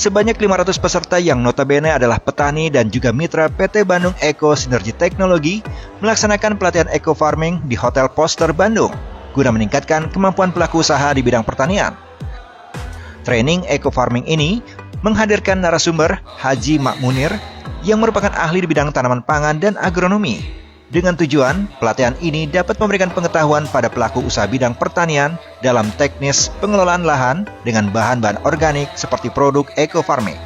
Sebanyak 500 peserta yang notabene adalah petani dan juga mitra PT Bandung Eko Sinergi Teknologi melaksanakan pelatihan eco farming di Hotel Poster Bandung guna meningkatkan kemampuan pelaku usaha di bidang pertanian. Training eco farming ini menghadirkan narasumber Haji Makmunir yang merupakan ahli di bidang tanaman pangan dan agronomi. Dengan tujuan, pelatihan ini dapat memberikan pengetahuan pada pelaku usaha bidang pertanian dalam teknis pengelolaan lahan dengan bahan-bahan organik seperti produk eco farming.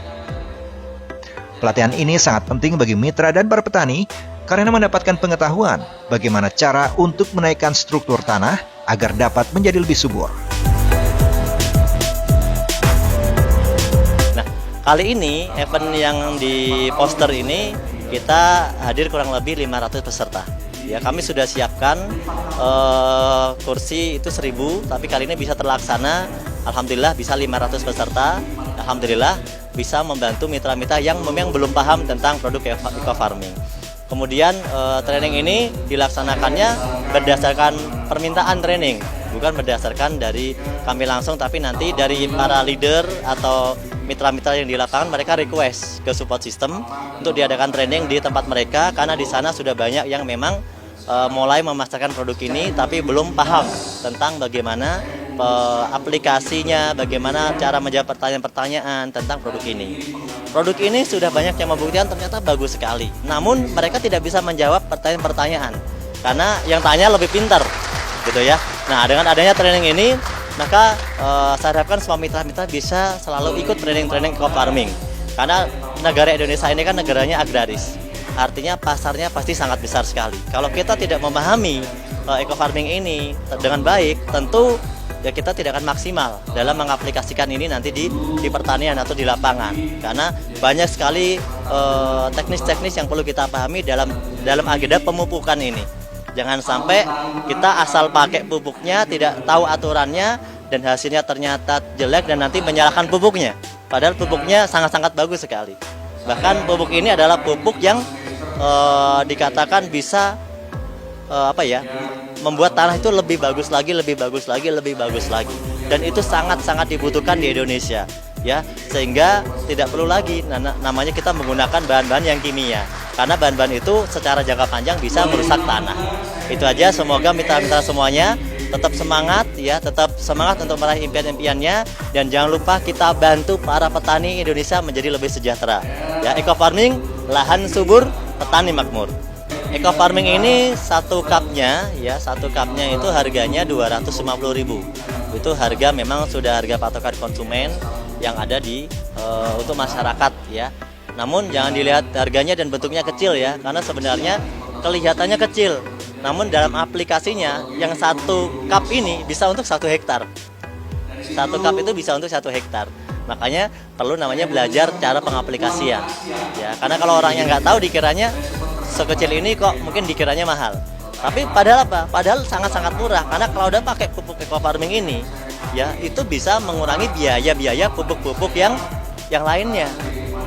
Pelatihan ini sangat penting bagi mitra dan para petani karena mendapatkan pengetahuan bagaimana cara untuk menaikkan struktur tanah agar dapat menjadi lebih subur. Nah, kali ini event yang di Poster ini kita hadir kurang lebih 500 peserta. Ya, kami sudah siapkan kursi itu 1000, tapi kali ini bisa terlaksana. Alhamdulillah bisa 500 peserta. Alhamdulillah bisa membantu mitra-mitra yang memang belum paham tentang produk eco farming. Kemudian training ini dilaksanakannya berdasarkan permintaan training, bukan berdasarkan dari kami langsung, tapi nanti dari para leader atau mitra-mitra yang di lapangan mereka request ke support system untuk diadakan training di tempat mereka karena di sana sudah banyak yang memang mulai memasarkan produk ini tapi belum paham tentang bagaimana aplikasinya, bagaimana cara menjawab pertanyaan-pertanyaan tentang produk ini. Produk ini sudah banyak yang membuktikan ternyata bagus sekali. Namun mereka tidak bisa menjawab pertanyaan-pertanyaan karena yang tanya lebih pintar, gitu ya. Nah, dengan adanya training ini maka saya harapkan semua mitra-mitra bisa selalu ikut training-training eco farming. Karena negara Indonesia ini kan negaranya agraris. Artinya pasarnya pasti sangat besar sekali. Kalau kita tidak memahami eco farming ini dengan baik, tentu ya kita tidak akan maksimal dalam mengaplikasikan ini nanti di pertanian atau di lapangan. Karena banyak sekali teknis-teknis yang perlu kita pahami dalam agenda pemupukan ini. Jangan sampai kita asal pakai pupuknya, tidak tahu aturannya, dan hasilnya ternyata jelek dan nanti menyalahkan pupuknya. Padahal pupuknya sangat-sangat bagus sekali. Bahkan pupuk ini adalah pupuk yang dikatakan bisa membuat tanah itu lebih bagus lagi, lebih bagus lagi, lebih bagus lagi. Dan itu sangat-sangat dibutuhkan di Indonesia. Ya, sehingga tidak perlu lagi namanya kita menggunakan bahan-bahan yang kimia. Karena bahan-bahan itu secara jangka panjang bisa merusak tanah. Itu aja, semoga mitra-mitra semuanya tetap semangat ya, tetap semangat untuk meraih impian-impiannya, dan jangan lupa kita bantu para petani Indonesia menjadi lebih sejahtera. Ya, eco farming, lahan subur, petani makmur. Eco farming ini satu cupnya itu harganya 250.000. Itu harga memang sudah harga patokan konsumen yang ada untuk masyarakat ya. Namun jangan dilihat harganya dan bentuknya kecil ya, karena sebenarnya kelihatannya kecil. Namun dalam aplikasinya yang satu cup ini bisa untuk 1 hektar. Satu cup itu bisa untuk 1 hektar. Makanya perlu namanya belajar cara pengaplikasian. Ya, karena kalau orangnya nggak tahu dikiranya sekecil ini kok mungkin dikiranya mahal. Tapi padahal apa? Padahal sangat-sangat murah. Karena kalau udah pakai pupuk eco farming ini, ya itu bisa mengurangi biaya-biaya pupuk-pupuk yang lainnya.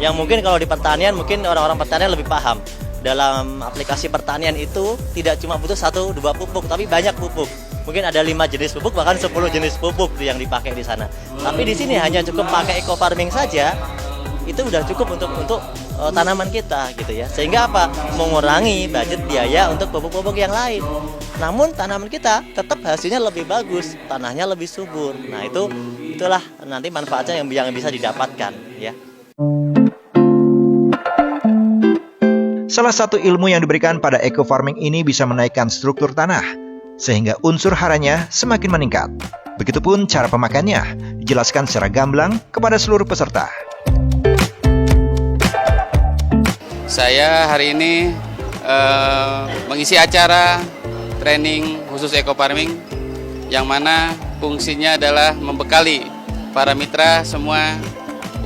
Yang mungkin kalau di pertanian mungkin orang-orang pertanian lebih paham. Dalam aplikasi pertanian itu tidak cuma butuh 1-2 pupuk, tapi banyak pupuk. Mungkin ada 5 jenis pupuk, bahkan 10 jenis pupuk yang dipakai di sana. Tapi di sini hanya cukup pakai eco farming saja, itu udah cukup untuk tanaman kita gitu ya. Sehingga apa? Mengurangi budget biaya untuk pupuk-pupuk yang lain. Namun tanaman kita tetap hasilnya lebih bagus, tanahnya lebih subur. Nah, itulah nanti manfaatnya yang bisa didapatkan ya. Salah satu ilmu yang diberikan pada eco farming ini bisa menaikkan struktur tanah, sehingga unsur haranya semakin meningkat. Begitupun cara pemakannya, dijelaskan secara gamblang kepada seluruh peserta. Saya hari ini mengisi acara training khusus eco farming, yang mana fungsinya adalah membekali para mitra semua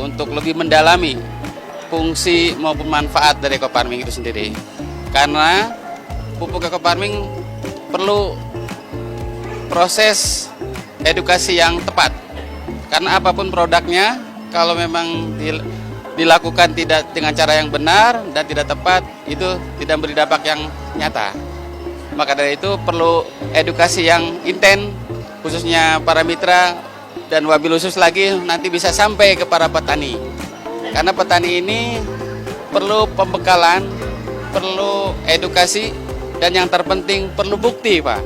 untuk lebih mendalami fungsi maupun manfaat dari eco farming itu sendiri. Karena pupuk eco farming perlu proses edukasi yang tepat. Karena apapun produknya, kalau memang dilakukan tidak dengan cara yang benar dan tidak tepat, itu tidak beri dampak yang nyata. Maka dari itu perlu edukasi yang intens, khususnya para mitra, dan wabil khusus lagi nanti bisa sampai ke para petani. Karena petani ini perlu pembekalan, perlu edukasi, dan yang terpenting perlu bukti, Pak.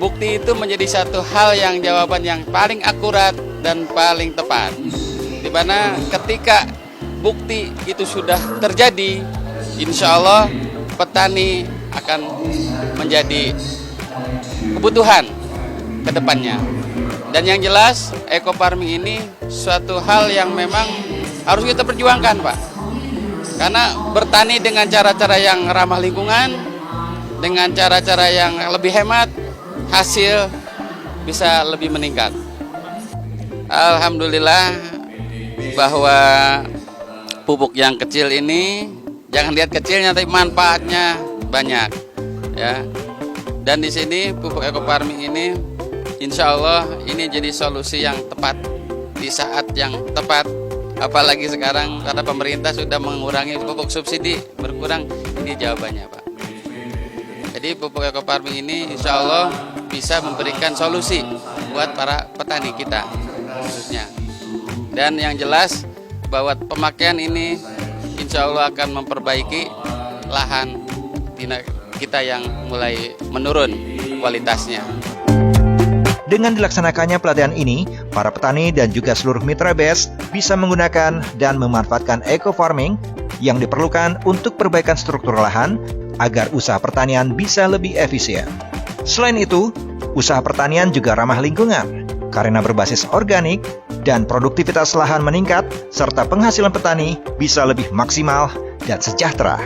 Bukti itu menjadi satu hal yang jawaban yang paling akurat dan paling tepat. Di mana ketika bukti itu sudah terjadi, insya Allah petani akan menjadi kebutuhan ke depannya. Dan yang jelas, eco farming ini suatu hal yang memang harus kita perjuangkan, Pak. Karena bertani dengan cara-cara yang ramah lingkungan, dengan cara-cara yang lebih hemat, hasil bisa lebih meningkat. Alhamdulillah bahwa pupuk yang kecil ini, jangan lihat kecilnya tapi manfaatnya banyak, ya. Dan di sini pupuk eco farming ini insya Allah ini jadi solusi yang tepat di saat yang tepat. Apalagi sekarang karena pemerintah sudah mengurangi pupuk subsidi, berkurang, ini jawabannya, Pak. Jadi pupuk eco farming ini insya Allah bisa memberikan solusi buat para petani kita khususnya. Dan yang jelas bahwa pemakaian ini insya Allah akan memperbaiki lahan kita yang mulai menurun kualitasnya. Dengan dilaksanakannya pelatihan ini, para petani dan juga seluruh mitra BES bisa menggunakan dan memanfaatkan eco farming yang diperlukan untuk perbaikan struktur lahan agar usaha pertanian bisa lebih efisien. Selain itu, usaha pertanian juga ramah lingkungan karena berbasis organik dan produktivitas lahan meningkat serta penghasilan petani bisa lebih maksimal dan sejahtera.